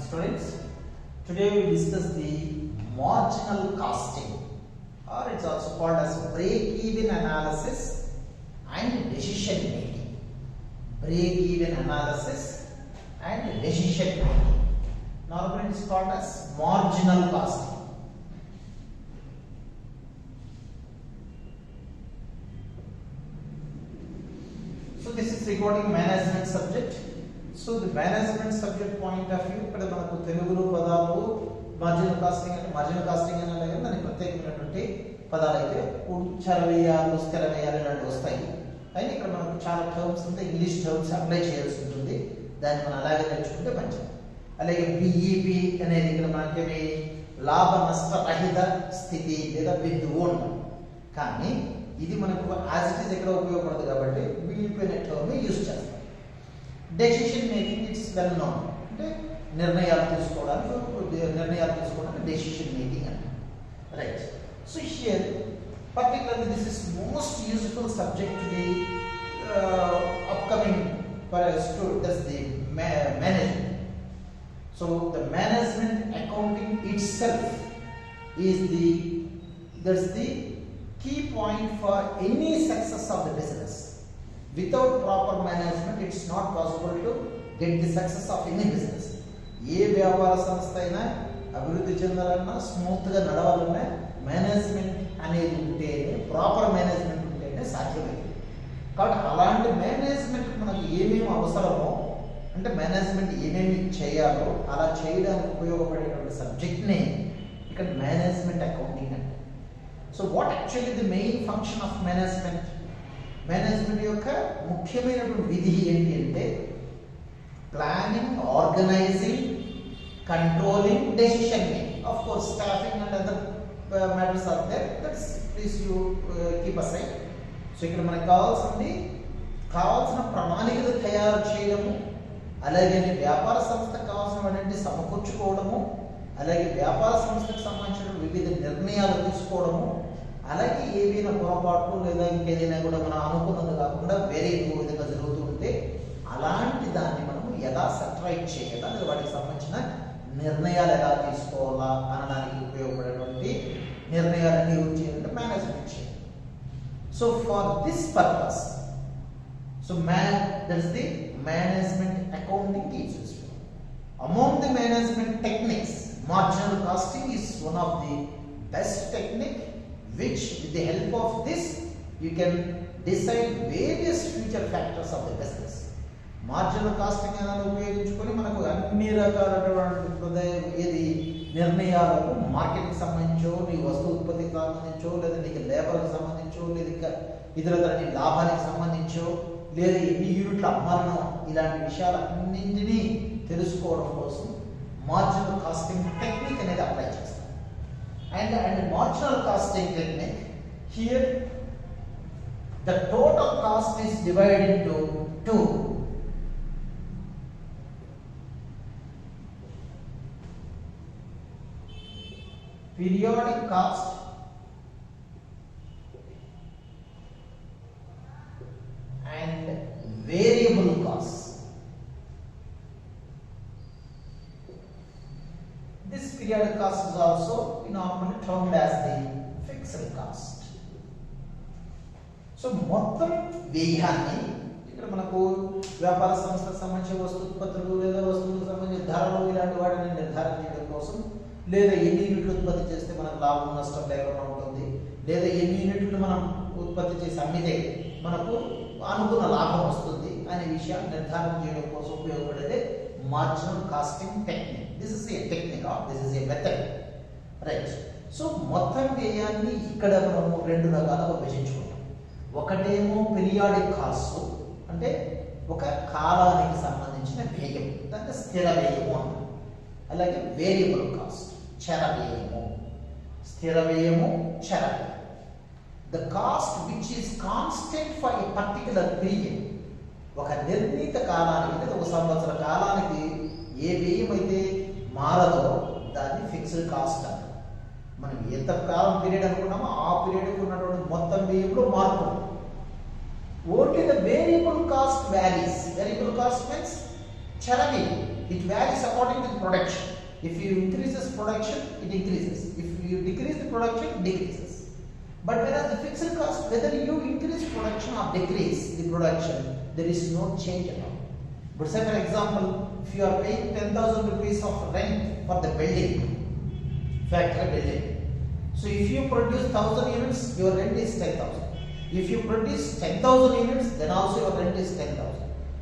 students. Today we discuss the marginal costing, or it's also called as break-even analysis and decision making. Break-even analysis and decision making. Normally it is called as marginal costing. So this is regarding management subject. So the management subject point of view, ఇక్కడ మనకు తెలుగులో పదాలు marginal casting అనే దానికి ప్రత్యేకమైనటువంటి పదాలు అయితే చర వ్యయాలు స్థిర వ్యయాలు ఇలాంటివి వస్తాయి. అయితే ఇక్కడ మనకు చాలా టర్మ్స్ ఉంటాయి, ఇంగ్లీష్ టర్మ్స్ అప్లై చేయాల్సి ఉంటుంది. దాన్ని మనం అలాగే నేర్చుకుంటే మంచిది. అలాగే బిఈపి అనేది ఇక్కడ మనకి లాభ నష్ట రహిత స్థితి లేదా బిందువు ఉంటాం. కానీ ఇది మనకు యాజ్ ఇట్ ఈస్ ఎక్కడ ఉపయోగపడదు కాబట్టి బిఈపి అనే టర్మ్ యూజ్ చేస్తాం. Decision making it's well known, అంటే నిర్ణయాలు తీసుకోవడానికి డెసిషన్ మేకింగ్ అంట. Right. So here particularly this is most useful subject to the upcoming for us to that's the management. So the management accounting itself is that's the key point for any success of the business. Without proper management it's not possible to get the success of any business. ఏ వ్యాపార సంస్థ అయినా అభివృద్ధి చెందాలన్నా smooth గా నడవాలన్నా management అనేది ఉంటేనే, proper management ఉంటేనే సాధ్యమైంది. కాబట్టి అలాంటి మేనేజ్మెంట్ మనకు ఏమేమి అవసరమో, అంటే మేనేజ్మెంట్ ఏమేమి చేయాలో అలా చేయడానికి ఉపయోగపడేటువంటి సబ్జెక్ట్ని ఇక్కడ మేనేజ్మెంట్ అకౌంటింగ్ అంటే. So what actually the main function of management? Management యొక్క ముఖ్యమైనటువంటి విధి ఏంటి అంటే planning, organising, controlling, decision making. Of course staffing and other matters are there, that's please you keep aside. So ఇక్కడ మనకు కావాల్సిన ప్రణాళికలు తయారు చేయడము, అలాగే వ్యాపార సంస్థకు కావాల్సినటువంటి సమకూర్చుకోవడము, అలాగే వ్యాపార సంస్థకు సంబంధించిన వివిధ నిర్ణయాలు తీసుకోవడము, అలాగే ఏవైనా పొరపాట్లు లేదా ఇంకేదైనా కూడా మనం అనుకున్నది కాకుండా వేరే ఇంకో విధంగా జరుగుతూ ఉంటే అలాంటి దాన్ని మనము ఎలా సెటరైట్ చేయాలా, లేదా వాటికి సంబంధించిన నిర్ణయాలు ఎలా తీసుకోవాలా అనడానికి ఉపయోగపడేటువంటి నిర్ణయాలన్నీ చేయాలంటే మేనేజ్మెంట్ చేయాలి. So for this purpose that is the management accounting is useful. Among the management techniques, marginal costing is one of the best technique, which with the help of this you can decide various future factors of the business. Marginal casting అనేది ఉపయోగించుకొని మనకు అన్ని రకాలైనటువంటి ఏది నిర్ణయాలకు, మార్కెట్కి సంబంధించో, నీ వస్తువు ఉత్పత్తికి సంబంధించో, లేదా నీకు లేబర్కి సంబంధించో, లేదా ఇతర నీ లాభానికి సంబంధించో, లేదా ఎన్ని యూనిట్లు అమ్మాలనో, ఇలాంటి విషయాలన్నింటినీ తెలుసుకోవడం కోసం మార్జినల్ కాస్టింగ్ టెక్నిక్ అనేది అప్లై చేస్తాం. And marginal costing technique here the total cost is divided into two. Periodic cost and variable cost. This periodic cost is also normally termed as the fixed cost. So మొత్తం వ్యయాన్ని ఇక్కడ మనకు వ్యాపార సంస్థకు సంబంధించిన ఉత్పత్తులు లేదా వస్తువులకు సంబంధించిన ధరలు ఇలాంటి వాటిని నిర్ధారణ చేయడం కోసం, లేదా ఎన్ని యూనిట్లు ఉత్పత్తి చేస్తే మనకు లాభం నష్టం లేకుండా ఉంటుంది, లేదా ఎన్ని యూనిట్లు మనం ఉత్పత్తి చేసి అమ్మితే మనకు అనుకున్న లాభం వస్తుంది అనే విషయాన్ని నిర్ధారణ చేయడం కోసం ఉపయోగపడేదే marginal costing technique. This is a technique or this is a method. Right. So మొత్తం వ్యయాన్ని ఇక్కడ మనము రెండు రకాలుగా విభజించుకుంటాం. ఒకటేమో పీరియాడిక్ కాస్ట్, అంటే ఒక కాలానికి సంబంధించిన వ్యయం, దాన్ని స్థిర వ్యయము అంటారు. అలాగే వేరియబుల్ కాస్ట్, చర వ్యయము. స్థిర వ్యయము, చర వ్యయం. The cost which is constant for a particular period. ఒక నిర్ణీత కాలానికి లేదా ఒక సంవత్సర కాలానికి ఏ వ్యయం అయితే మారదో దాన్ని ఫిక్స్డ్ కాస్ట్ అంటారు. మనం ఎంత కాలం పీరియడ్ అనుకున్నామో ఆ పీరియడ్కి ఉన్నటువంటి మొత్తం వ్యయంలో మార్పు. Only the variable cost varies. Variable cost means చర వ్యయం. it varies according to the production. If you increases production, it increases. If you decrease the production, it decreases. But whereas the fixed cost, whether you increase production or decrease the production, there is no change at all. But say for example, if you are paying 10,000 rupees of rent for the building, factory building. So if you produce 1,000 units, your rent is 10,000. If you produce 10,000 units, then also your rent is 10,000.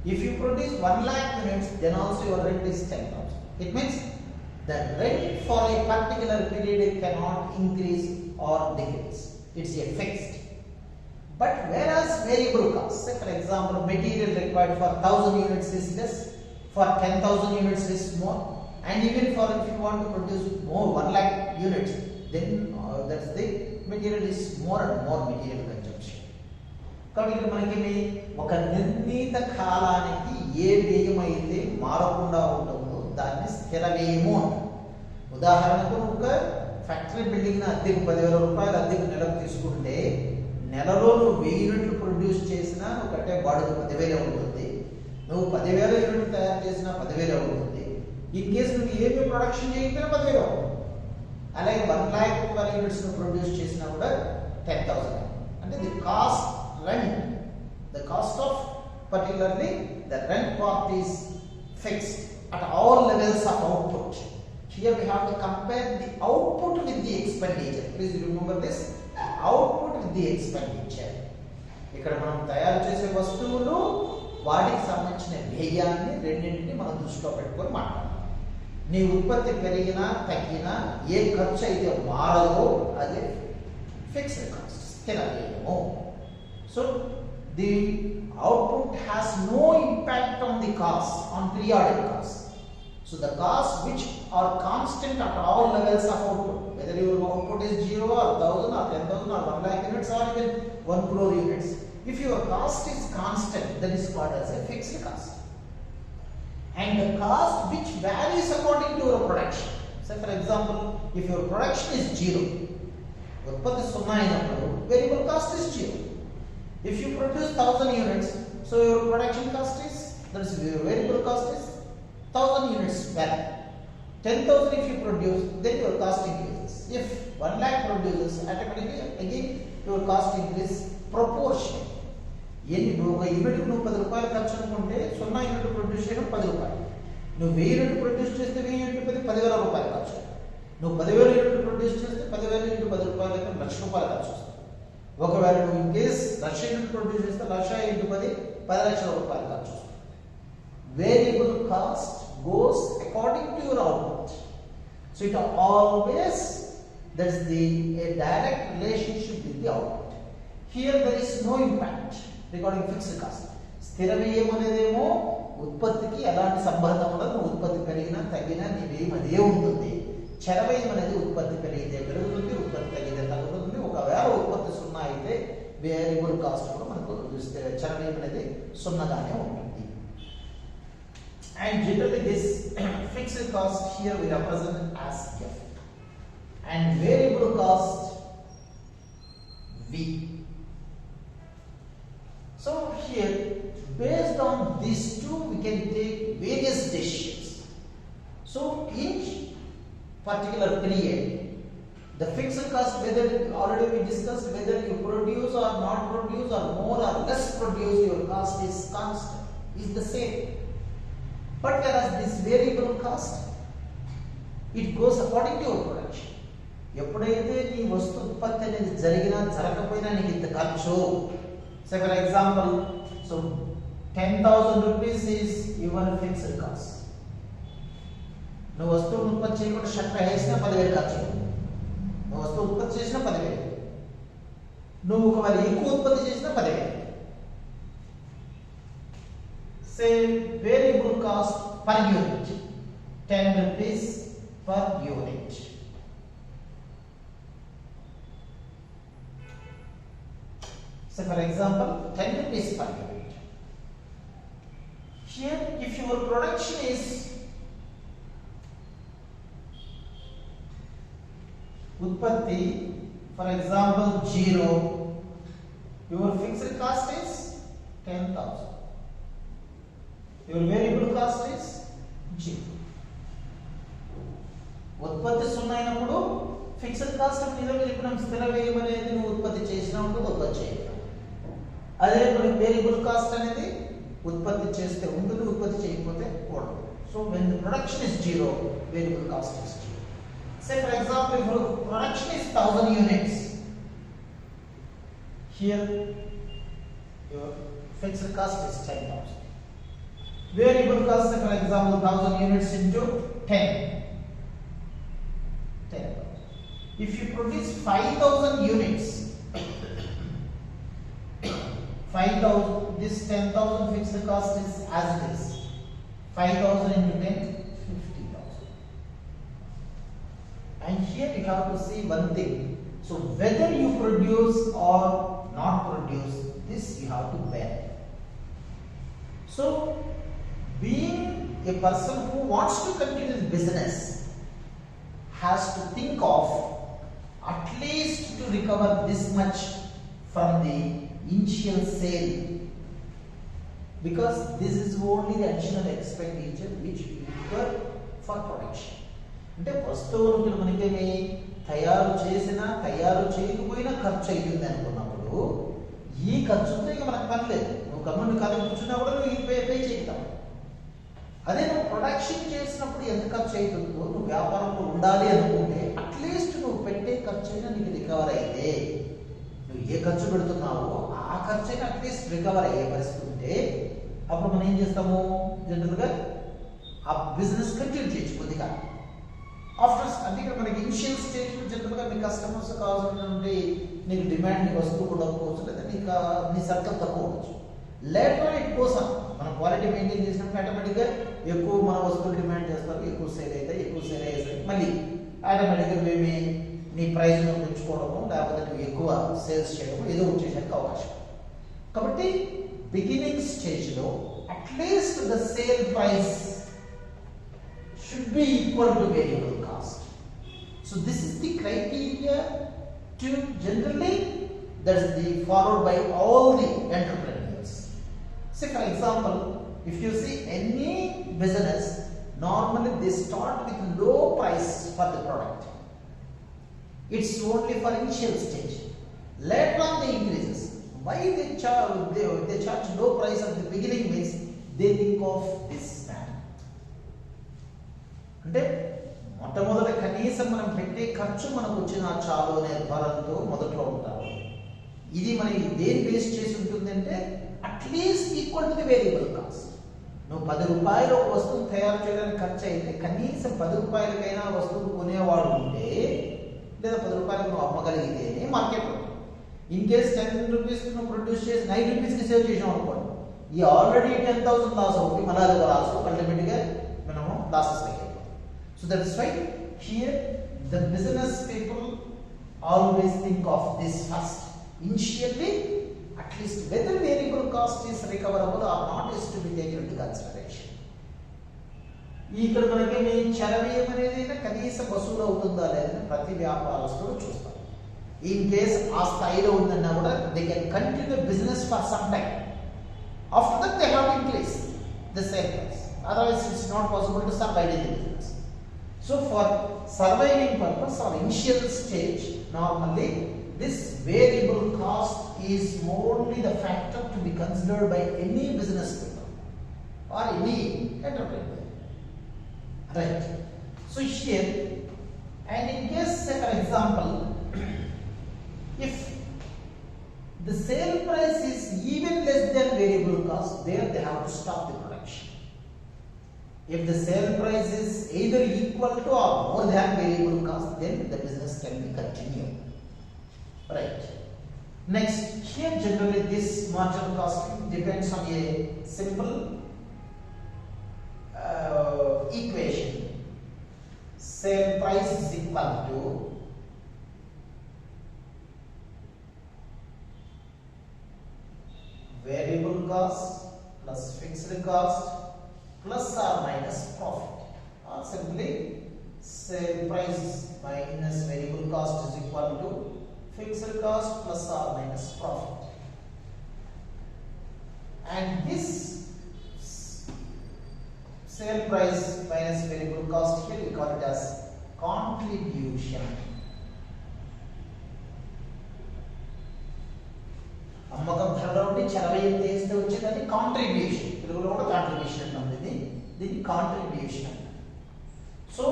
If you produce 1 lakh units, then also your rent is 10,000. It means the rent for a particular period cannot increase or decrease. It's a fixed. But whereas variable cost, say for example, material required for 1,000 units is less, for 10,000 units is more, and even for if you want to produce more 1 lakh units, then that's the material is more and more material consumption. కాబట్టి మనకి ఒక నిర్ణీత కాలానికి ఏ వ్యయం అయితే మారకుండా ఉంటుందో దాన్ని స్థిర వ్యయము అంటారు. ఉదాహరణకు ఒక ఫ్యాక్టరీ బిల్డింగ్ అద్దెకు 10,000 రూపాయలు అద్దెకు నెలకు తీసుకుంటే నెలలో నువ్వు 1000 యూనిట్లు ప్రొడ్యూస్ చేసినా నువ్వు కట్టే బాడుగ 10,000 ఉంటుంది. నువ్వు 10,000 యూనిట్లు తయారు చేసినా 10,000 ఉంటుంది. ఇన్ కేసు నువ్వు ఏమీ ప్రొడక్షన్ చేయకపోయినా 10,000 అవుతుంది. అలాగే 1 lakh యూనిట్స్ ను ప్రొడ్యూస్ చేసినా కూడా 10,000. అంటే the cost rent, the cost of particularly the rent part is fixed at all levels of output. Here we have to compare the output with the expenditure. Please remember this, output with the expenditure. ఇక్కడ మనం తయారు చేసే వస్తువులు వాటికి సంబంధించిన వ్యయాన్ని రెండింటిని మనం దృష్టిలో పెట్టుకొని మాట్లాడాలి. నీ ఉత్పత్తి పెరిగినా తగ్గినా ఏ ఖర్చు అయితే మారదో అదే ఫిక్స్డ్ కాస్ట్, స్థిర వ్యయము. So the output has no impact on the cost, on periodic cost. So the costs which are constant at all levels of output, whether your output is 0 or 1,000 or 10,000 or 1 lakh units or even 1 crore units, if your cost is constant, that is called as a fixed cost. And the cost which varies according to your production. Say for example, if your production is 0, utpatti 0 అయినప్పుడు variable cost is 0. If you produce 1,000 units, so your production cost is, that is your variable cost is 1,000 units value. 10,000 if you produce, then your cost increases. If 1 lakh produces, automatically again your cost increase proportion. ఎన్ని ఒక unit నువ్వు 10 రూపాయలు ఖర్చు అనుకుంటే 0 unit produce చేయడం 10 రూపాయలు. నువ్వు 1000 unit produce చేస్తే 1000 యూనిట్ 10,000 రూపాయలు ఖర్చు. నువ్వు 10,000 యూనిట్ ప్రొడ్యూస్ చేస్తే 10,000 ఇంటూ 10 రూపాయలు అయితే 1,00,000 రూపాయలు ఖర్చు వస్తుంది. ఒకవేళ నువ్వు ఇన్ కేస్ 1,00,000 యూనిట్ ప్రొడ్యూస్ చేస్తే 1,00,000 ఇంటూ 10 లక్షల రూపాయలు ఖర్చు వస్తుంది. Variable cost goes according to your output. So it always, that is a direct relationship with the output. Here there is no impact regarding fixed cost. స్థిర వ్యయం అనేదేమో ఉత్పత్తికి ఎలాంటి సంబంధం ఉండదు. ఉత్పత్తి పెరిగినా తగ్గినా నీ వ్యయం అదే ఉంటుంది. చర వ్యయం అనేది ఉత్పత్తి పెరిగితే పెరుగుతుంది, ఉత్పత్తి తగ్గితే తగ్గుతుంది. ఒకవేళ ఉత్పత్తి 0 అయితే వేరియబుల్ కాస్ట్ కూడా మనకు చర వ్యయం అనేది 0గానే ఉంటుంది. And generally this fixed cost here we represent as F and variable cost V. So here based on these two we can take various decisions. So each particular period the fixed cost, whether already we discussed whether you produce or not produce or more or less produce, your cost is constant, is the same. But whereas this variable cost, it goes according to your production. ఎప్పుడైతే నీ వస్తు ఉత్పత్తి అనేది జరిగినా జరగకపోయినా నీకు ఇంత ఖర్చు. Say for example, so 10,000 rupees is even fixed cost. నువ్వు వస్తువును ఉత్పత్తి చేయకుండా షట్టర్ వేసినా 10,000 ఖర్చు. నువ్వు వస్తువు ఉత్పత్తి చేసినా 10,000. నువ్వు ఒకవేళ ఎక్కువ ఉత్పత్తి చేసినా 10,000. Say variable cost per unit 10 rupees per unit. So for example 10 rupees per unit. Here if your production is utpatti for example 0, your fixed cost is 10,000. Your variable cost is zero. ఉత్పత్తి సున్నా అయినప్పుడు fixed cost నిల్వ చెప్పినాం, స్థిర వ్యయం అనేది నువ్వు ఉత్పత్తి చేసినప్పుడు ఉత్పత్తి చేయగలవు. అదే మనకి వేరియబుల్ కాస్ట్ అనేది ఉత్పత్తి చేస్తే ఉంటుంది, ఉత్పత్తి చేయకపోతే ఉండదు. So when the production is zero, variable cost is zero. Say for example, if production is 1000 units, here your fixed cost is 10,000. Variable cost, say for example, 1000 units into 10,000. If you produce 5000 units, 5000, this 10,000 fixed cost is as it is. 5000 into 10, 50,000. And here you have to see one thing. So whether you produce or not produce, this you have to bear. So being a person who wants to continue the business has to think of at least to recover this much from the initial sale, because this is only the additional expenditure which we incur for production. అంటే వస్తువులు మనకేమి తయారు చేసినా తయారు చేయకపోయినా ఖర్చు అవుతుంది అనుకున్నప్పుడు ఈ ఖర్చుతో ఇక మనకు పని లేదు. నువ్వు గవర్నమెంట్ కాలం కూర్చున్నా కూడా నువ్వు పే చేస్తావు. అదే నువ్వు ప్రొడక్షన్ చేసినప్పుడు ఎంత ఖర్చు అవుతుందో, నువ్వు వ్యాపారంలో ఉండాలి అనుకుంటే అట్లీస్ట్ నువ్వు పెట్టే ఖర్చు అయినా నీకు రికవర్ అయితే, నువ్వు ఏ ఖర్చు పెడుతున్నావో ఆ ఖర్చు అయినా అట్లీస్ట్ రికవర్ అయ్యే పరిస్థితి ఉంటే అప్పుడు మనం ఏం చేస్తాము, జనరల్గా ఆ బిజినెస్ కంటిన్యూ చేయొచ్చు కొద్దిగా. ఆఫ్టర్ అంటే ఇక్కడ మనకి ఇనిషియల్ స్టేజ్లో జనరల్గా మీ కస్టమర్స్ కావాల్సినటువంటి నీకు డిమాండ్, నీ వస్తువు ఉండకపోవచ్చు, లేదా నీ సర్కిల్ తక్కువ ఉండొచ్చు. లేటర్ ఇట్ కోసం మనం క్వాలిటీ మెయింటైన్ చేసినప్పుడు ఆటోమేటిక్గా ఎక్కువ మన వస్తువులు డిమాండ్ చేస్తారు, ఎక్కువ సేల్ అవుతాయి. ఎక్కువ సేల్ అయ్యేసరికి మళ్ళీ ఆటోమేటిక్గా మేము నీ ప్రైస్ను పెంచుకోవడము, లేకపోతే నువ్వు ఎక్కువ సేల్స్ చేయడము ఏదో ఒకటి చేయడానికి అవకాశం. కాబట్టి బిగినింగ్ స్టేజ్లో at least the sale price should be equal to variable cost. So this is the criteria to generally that is the followed by all the entrepreneurs. Say for example, if you see any business, normally they start with low price for the product. It's only for initial stage. Later on they increases. Why they charge low price at the beginning means they think of this manner. అంటే మొట్టమొదటి కనీసం మనం పెట్టే ఖర్చు మనకు వచ్చిన చాలు అనే భారంతో మొదట్లో ఉంటారు. ఇది మనకి దేని బేస్ చేసి ఉంటుందంటే at least equal to the variable cost. నువ్వు 10 రూపాయలు ఒక వస్తువు తయారు చేయడానికి ఖర్చు అయితే కనీసం 10 రూపాయలకైనా వస్తువు కొనేవాడు ఉంటే, లేదా 10 రూపాయలకు నువ్వు అమ్మగలిగితేనే మార్కెట్లో. ఇన్ కేస్ 10 రూపీస్ నువ్వు ప్రొడ్యూస్ చేసి 9 రూపీస్కి సేల్ చేసాం అనుకోండి, ఈ ఆల్రెడీ 10,000 లాస్ అవుతుంది, మళ్ళీ అది లాస్ అల్టిమేట్గా మనము లాసెస్ అయిపోతాం. So that is why here the business people always think of this first. Initially, at least whether variable cost is recoverable or not is to be taken into consideration. ఇక్కడ మనకి మీ చరవ్యం అనేది కనీసం వసూలు అవుతుందా లేదని ప్రతి వ్యాపారస్తుడు చూస్తారు. ఇన్ కేస్ ఆ స్థాయిలో ఉందన్నా కూడా they can continue the business for some time. After that they have increase the sale price. Otherwise it's not possible to survive in the business. So for surviving purpose or initial stage, normally this variable cost is only the factor to be considered by any business people or any entrepreneur. Right. So here, and in case, say for example, if the sale price is even less than variable cost, there they have to stop the production. If the sale price is either equal to or more than variable cost, then the business can be continued. Right. Next, here generally this marginal costing depends on a simple equation. Sale price is equal to variable cost plus fixed cost plus or minus profit, or simply sale price minus variable cost is equal to fixed cost plus or minus profit. And this Sale price minus variable cost, here we call it as contribution. అమ్మకం ధరలో ఉండి చలవయం చేస్తే వచ్చేదాన్ని contribution, తెలుగులో కూడా contribution అంటుంది, దీన్ని contribution. So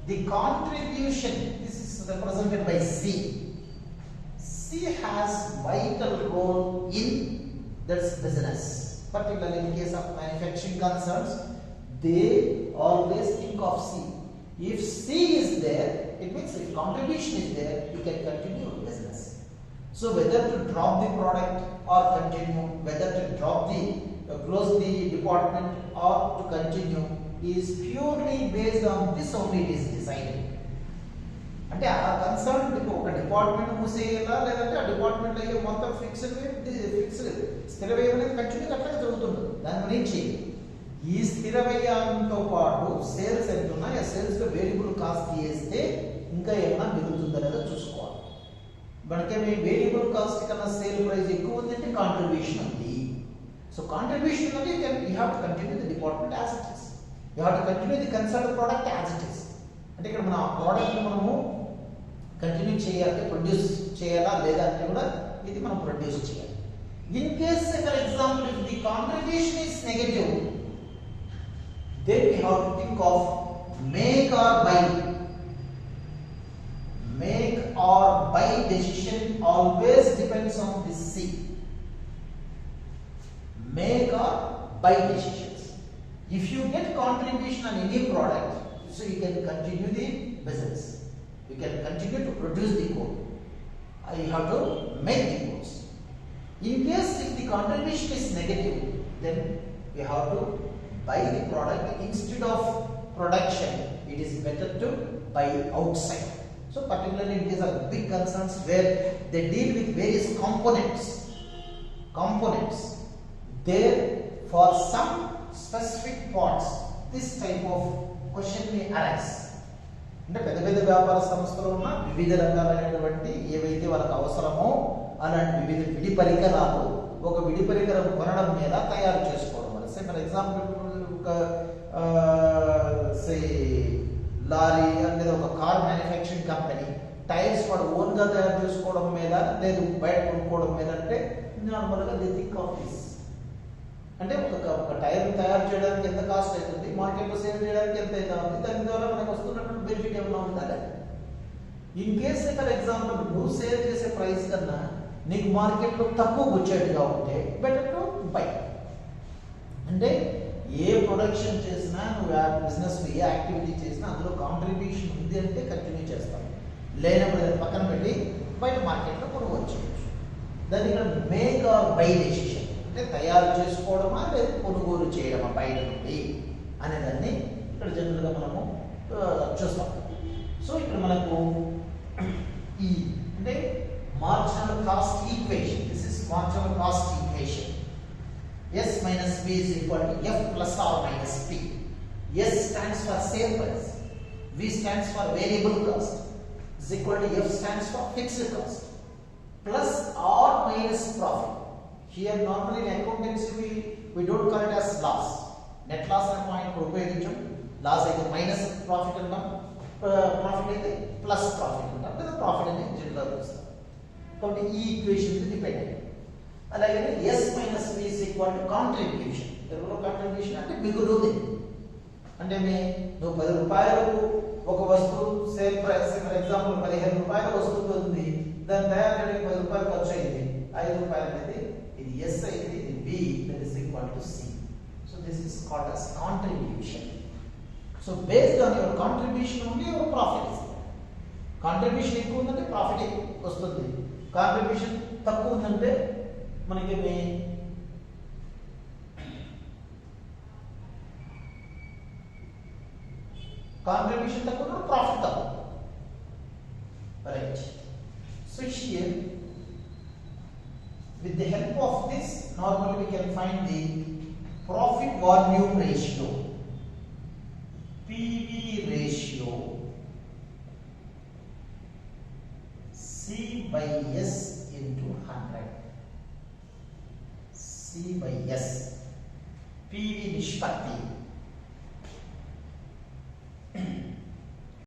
the contribution, this is represented by C. C has vital role in this business, particularly in case of manufacturing concerns. They always think of C. If C is there, it means if contribution is there, you can continue business. So whether to drop the product or continue, whether to drop the close the department or to continue, is purely based on this only it is decided. అంటే ఆ concern ఒక department మూసేయాలా లేదంటే ఆ department అయ్యే మొత్తం fixed స్థిర వ్యయం అనేది కంటిన్యూ అట్లాగే జరుగుతుంది. దాని గురించి ఈ స్థిర వ్యయంతో పాటు సేల్స్ ఎంత ఉన్నాయి, ఆ సేల్స్ లో వేరియబుల్ కాస్ట్ వేస్తే ఇంకా ఏమైనా మిగులుతుందో లేదో చూసుకోవాలి. మనకి వేరియబుల్ కాస్ట్ కన్నా సేల్ ప్రైస్ ఎక్కువ ఉందంటే కాంట్రిబ్యూషన్ ఉంది. సో కాంట్రిబ్యూషన్ అంటే you have to continue the department as it is, you have to continue the concern product as it is. అంటే ఇక్కడ మన ప్రోడక్ట్ మనము కంటిన్యూ చేయాలి, ప్రొడ్యూస్ చేయాలా లేదా అంటే కూడా ఇది మనం ప్రొడ్యూస్ చేయాలి. In case for example if the contribution is negative, then we have to think of make or buy. Make or buy decision always depends on this C. Make or buy decisions. If you get contribution on any product, so you can continue the business, you can continue to produce the code, you have to make the codes. In case if the contribution is negative, then you have to buy the product instead of production. It is better to buy outside. So particularly in case of big concerns where they deal with various components, there for some specific parts this type of question may arise. అంటే పెద్ద పెద్ద వ్యాపార సంస్థలు ఉన్న వివిధ రకాలైనటువంటి ఏవైతే వాళ్ళకి అవసరమో అలాంటి వివిధ విడి పరికరాలు ఒక విడి పరికరం కొనడం మీద తయారు చేసుకోవడం వల్ల, ఫర్ ఎగ్జాంపుల్ ఒక లారీ లేదా ఒక కార్ మ్యానుఫ్యాక్చరింగ్ కంపెనీ టైర్స్ వాడు ఓన్గా తయారు చేసుకోవడం మీద లేదు బయట కొనుక్కోవడం మీద అంటే నార్మల్గా ది థింక్ ఆఫ్ దిస్. అంటే ఒక టైర్ తయారు చేయడానికి ఎంత కాస్ట్ అవుతుంది, మార్కెట్లో సేల్ చేయడానికి ఎంత అవుతుంది, దాని ద్వారా మనకు వస్తున్నటువంటి బెనిఫిట్ ఏమైనా ఉందా లేదా. ఇన్ కేస్ ఫర్ ఎగ్జాంపుల్ నువ్వు సేల్ చేసే ప్రైస్ కన్నా నీకు మార్కెట్లో తక్కువ వచ్చేట్టుగా ఉంటే బెటర్ టు బై. అంటే ఏ ప్రొడక్షన్ చేసినా నువ్వు బిజినెస్ ఏ యాక్టివిటీ చేసినా అందులో కాంట్రిబ్యూషన్ ఉంది అంటే కంటిన్యూ చేస్తావు, లేనప్పుడు అది పక్కన పెట్టి బయట మార్కెట్లో కొనుగోలు చేయొచ్చు. దాన్ని ఇక్కడ మేక్ ఆర్ బై డెసిషన్ అంటే తయారు చేసుకోవడమా లేదా కొనుగోలు చేయడమా బయట నుండి అనేదాన్ని ఇక్కడ జనరల్గా మనము చూస్తాం. సో ఇక్కడ మనకు ఈ అంటే marginal cost equation, this is marginal cost equation. S minus V is equal to F plus or minus P. S stands for sale price, V stands for variable cost, is equal to F stands for fixed cost, plus or minus profit. Here normally in accountancy we don't call it as loss. Net loss అనే point ఉపయోగించం. Loss అయితే minus profit అంటాం, profit అయితే plus profit అంటాం, లేదా profit అనేది జనరల్గా వస్తాం. కాబట్టి ఈ ఈక్వేషన్ డిపెండ్ అయ్యింది. అలాగే S minus V is equal to contribution. తెలుగులో కాంట్రిబ్యూషన్ అంటే మిగులుది. అంటే నువ్వు 10 రూపాయలకు ఒక వస్తువు సేల్ ప్రైస్ ఫర్ ఎగ్జాంపుల్ 15 రూపాయల వస్తువు ఉంది, దాన్ని తయారు చేయడానికి 10 రూపాయలు ఖర్చు అయింది, 5 రూపాయలు అనేది ఇది ఎస్ అయింది, ఇది B, that is equal to C. So this is called as contribution. So based on your contribution only your profit is. Contribution ఎక్కువ ఉందంటే ప్రాఫిట్ వస్తుంది, కాంట్రిబ్యూషన్ తక్కువ ఉందంటే మనకి కాంట్రిబ్యూషన్ తక్కువ ప్రాఫిట్ తక్కువ. Right. So here with the help of this normally we can find the profit volume ratio, PV ratio, C by S into 100. C by S, PV నిష్పత్తి